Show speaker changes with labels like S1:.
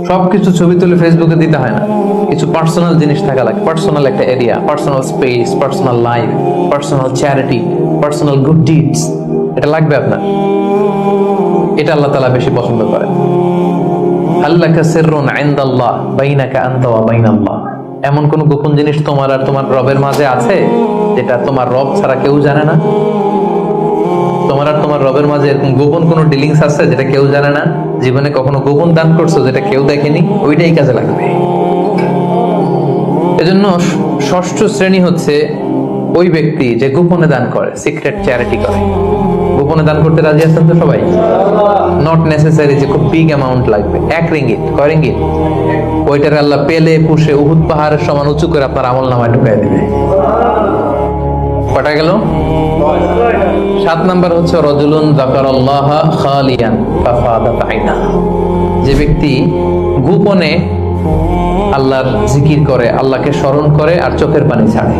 S1: সবকিছু ছবি তুলে ফেসবুকে দিতে হয় না, কিছু পার্সোনাল জিনিস থাকা লাগে, পার্সোনাল একটা area, personal space, personal life, personal charity, personal good deeds, এটা লাগবে আপনার। এটা আল্লাহ তাআলা বেশি পছন্দ করেন। আল্লাকা সিররুন ইনদাল্লাহ বাইনাকা আনতা ওয়া বাইনাল্লাহ, এমন কোন গোপন জিনিস তোমার আর তোমার রবের মাঝে আছে যেটা তোমার রব ছাড়া কেউ জানে না? তোমার আর তোমার রবের মাঝে এরকম গোপন কোনো ডিলিংস আছে যেটা কেউ জানে না? জীবনে কখনো গোপন দান করছো যেটা কেউ দেখেনি? ওইটাই কাজে লাগবে। এজন্য ষষ্ঠ শ্রেণী হচ্ছে ওই ব্যক্তি যে গোপনে দান করে, সিক্রেট চ্যারিটি করে। গোপনে দান করতে রাজি আছেন তো সবাই? নট নেসেসারি যে খুব বিগ অ্যামাউন্ট লাগবে, 1 রিঙ্গিত, কয় রিঙ্গিত, ওইটার আল্লাহ পেলে পুষে উহুদ পাহাড়ের সমান উঁচু করে আপনার আমল নামায় ঢুকাই দিবে। কটা গেল? 7 নাম্বার হচ্ছে রাজুলুন যাকারাল্লাহ খালিয়ান ফাফাদাত আইনা, যে ব্যক্তি গোপনে আল্লাহর জিকির করে, আল্লাহকে স্মরণ করে আর চোখের পানি ছাড়ে।